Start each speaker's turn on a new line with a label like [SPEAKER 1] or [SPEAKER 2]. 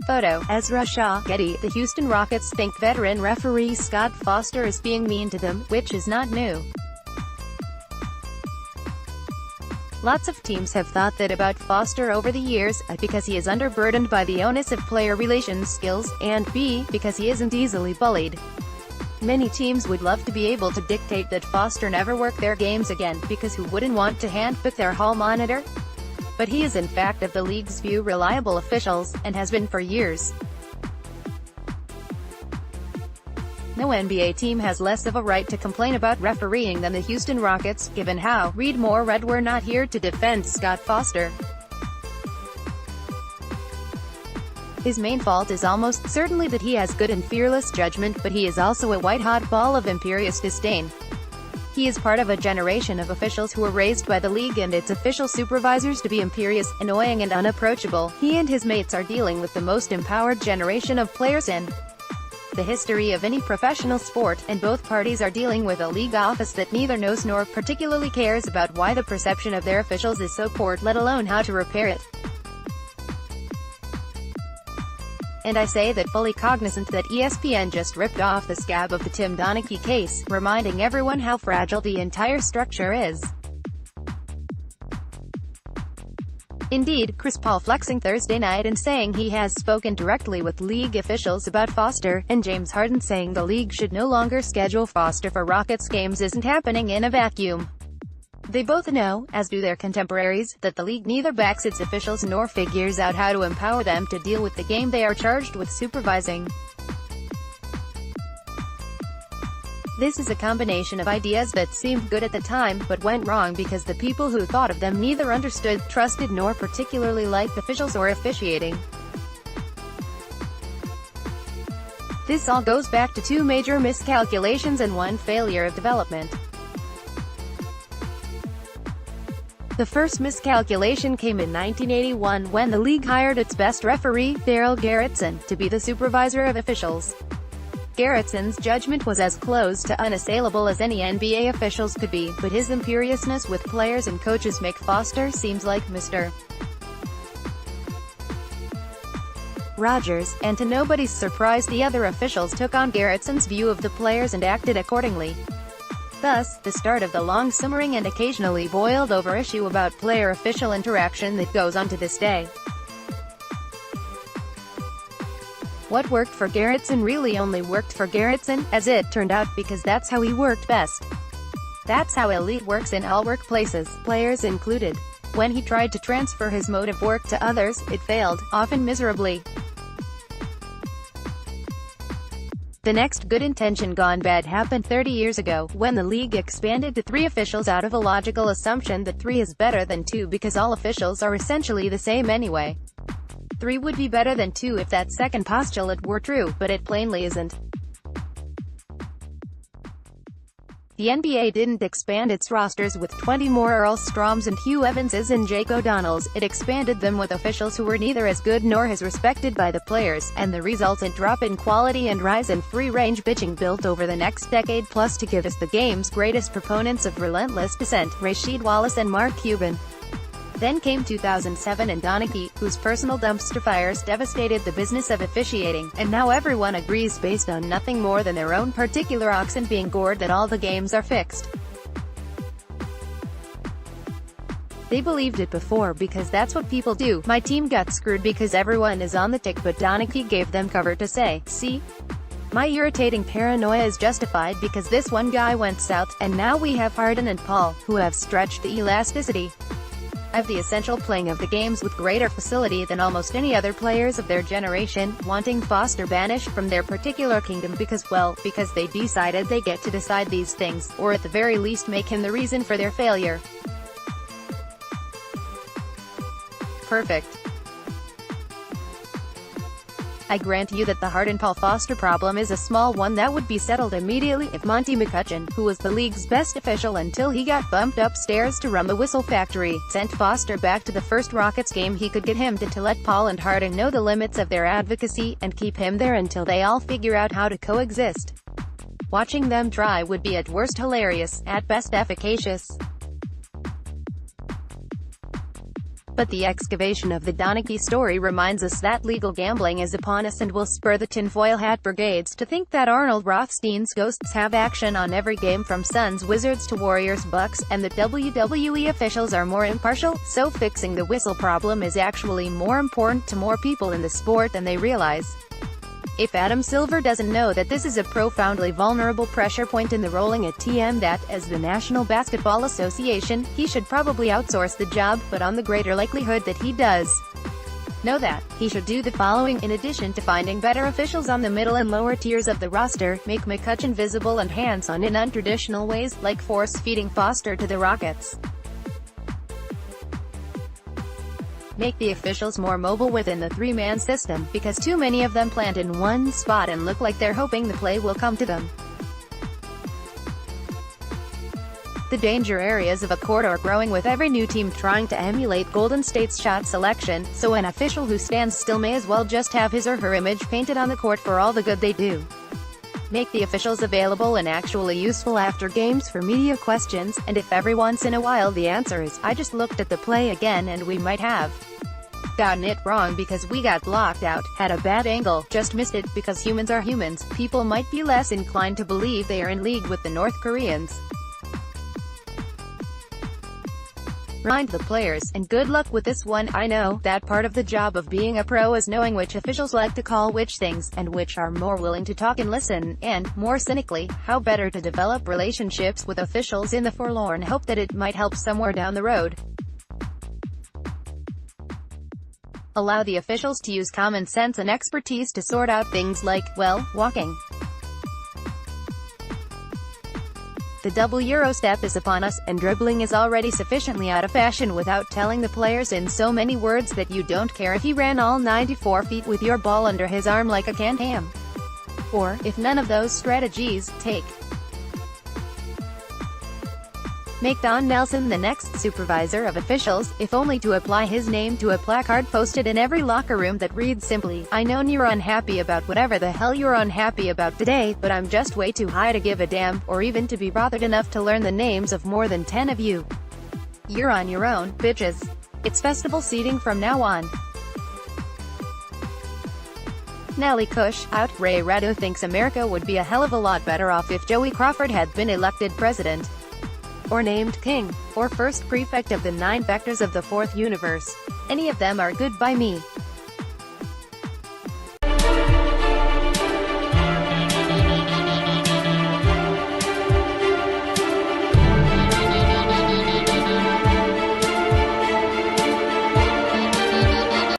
[SPEAKER 1] photo. Ezra Shaw, Getty. The Houston Rockets think veteran referee Scott Foster is being mean to them, which is not new. Lots of teams have thought that about Foster over the years, A, because he is underburdened by the onus of player relations skills, and B, because he isn't easily bullied. Many teams would love to be able to dictate that Foster never work their games again, because who wouldn't want to handpick their hall monitor? But he is in fact of the league's few reliable officials, and has been for years. No NBA team has less of a right to complain about refereeing than the Houston Rockets, given how, read more Red, we're not here to defend Scott Foster. His main fault is almost certainly that he has good and fearless judgment, but he is also a white-hot ball of imperious disdain. He is part of a generation of officials who were raised by the league and its official supervisors to be imperious, annoying and unapproachable. He and his mates are dealing with the most empowered generation of players in the history of any professional sport, and both parties are dealing with a league office that neither knows nor particularly cares about why the perception of their officials is so poor, let alone how to repair it. And I say that fully cognizant that ESPN just ripped off the scab of the Tim Donaghy case, reminding everyone how fragile the entire structure is. Indeed, Chris Paul flexing Thursday night and saying he has spoken directly with league officials about Foster, and James Harden saying the league should no longer schedule Foster for Rockets games isn't happening in a vacuum. They both know, as do their contemporaries, that the league neither backs its officials nor figures out how to empower them to deal with the game they are charged with supervising. This is a combination of ideas that seemed good at the time, but went wrong because the people who thought of them neither understood, trusted nor particularly liked officials or officiating. This all goes back to two major miscalculations and one failure of development. The first miscalculation came in 1981 when the league hired its best referee, Daryl Gerritsen, to be the supervisor of officials. Gerritsen's judgment was as close to unassailable as any NBA officials could be, but his imperiousness with players and coaches make Foster seems like Mr. Rogers, and to nobody's surprise the other officials took on Gerritsen's view of the players and acted accordingly. Thus, the start of the long simmering and occasionally boiled over issue about player-official interaction that goes on to this day. What worked for Gerritsen really only worked for Gerritsen, as it turned out, because that's how he worked best. That's how elite works in all workplaces, players included. When he tried to transfer his mode of work to others, it failed, often miserably. The next good intention gone bad happened 30 years ago, when the league expanded to 3 officials out of a logical assumption that 3 is better than 2 because all officials are essentially the same anyway. 3 would be better than 2 if that second postulate were true, but it plainly isn't. The NBA didn't expand its rosters with 20 more Earl Stroms and Hugh Evanses and Jake O'Donnells, it expanded them with officials who were neither as good nor as respected by the players, and the resultant drop in quality and rise in free-range bitching built over the next decade plus to give us the game's greatest proponents of relentless dissent, Rasheed Wallace and Mark Cuban. Then came 2007 and Donaghy, whose personal dumpster fires devastated the business of officiating, and now everyone agrees based on nothing more than their own particular oxen being gored that all the games are fixed. They believed it before because that's what people do. My team got screwed because everyone is on the tick, but Donaghy gave them cover to say, see? My irritating paranoia is justified because this one guy went south, and now we have Harden and Paul, who have stretched the elasticity of the essential playing of the games with greater facility than almost any other players of their generation, wanting Foster banished from their particular kingdom because they decided they get to decide these things, or at the very least make him the reason for their failure. Perfect. I grant you that the Harden-Paul Foster problem is a small one that would be settled immediately if Monty McCutcheon, who was the league's best official until he got bumped upstairs to run the whistle factory, sent Foster back to the first Rockets game he could get him to let Paul and Harden know the limits of their advocacy, and keep him there until they all figure out how to coexist. Watching them try would be at worst hilarious, at best efficacious. But the excavation of the Donaghy story reminds us that legal gambling is upon us and will spur the tinfoil hat brigades to think that Arnold Rothstein's ghosts have action on every game from Suns Wizards to Warriors Bucks, and that WWE officials are more impartial, so fixing the whistle problem is actually more important to more people in the sport than they realize. If Adam Silver doesn't know that this is a profoundly vulnerable pressure point in the rolling ATM, that, as the National Basketball Association, he should probably outsource the job, but on the greater likelihood that he does know that, he should do the following. In addition to finding better officials on the middle and lower tiers of the roster, make McCutchen visible and hands-on in untraditional ways, like force-feeding Foster to the Rockets. Make the officials more mobile within the three-man system, because too many of them plant in one spot and look like they're hoping the play will come to them. The danger areas of a court are growing with every new team trying to emulate Golden State's shot selection, so an official who stands still may as well just have his or her image painted on the court for all the good they do. Make the officials available and actually useful after games for media questions, and if every once in a while the answer is, "I just looked at the play again and we might have gotten it wrong because we got blocked out, had a bad angle, just missed it," because humans are humans, people might be less inclined to believe they are in league with the North Koreans. Remind the players, and good luck with this one. I know that part of the job of being a pro is knowing which officials like to call which things, and which are more willing to talk and listen, and, more cynically, how better to develop relationships with officials in the forlorn hope that it might help somewhere down the road. Allow the officials to use common sense and expertise to sort out things like, well, walking. The double Euro step is upon us, and dribbling is already sufficiently out of fashion without telling the players in so many words that you don't care if he ran all 94 feet with your ball under his arm like a canned ham. Or, if none of those strategies, make Don Nelson the next supervisor of officials, if only to apply his name to a placard posted in every locker room that reads simply, "I know you're unhappy about whatever the hell you're unhappy about today, but I'm just way too high to give a damn, or even to be bothered enough to learn the names of more than 10 of you. You're on your own, bitches. It's festival seating from now on." Nelly Kush, out. Ray Rado thinks America would be a hell of a lot better off if Joey Crawford had been elected president, or named king, or first prefect of the 9 vectors of the fourth universe. Any of them are good by me.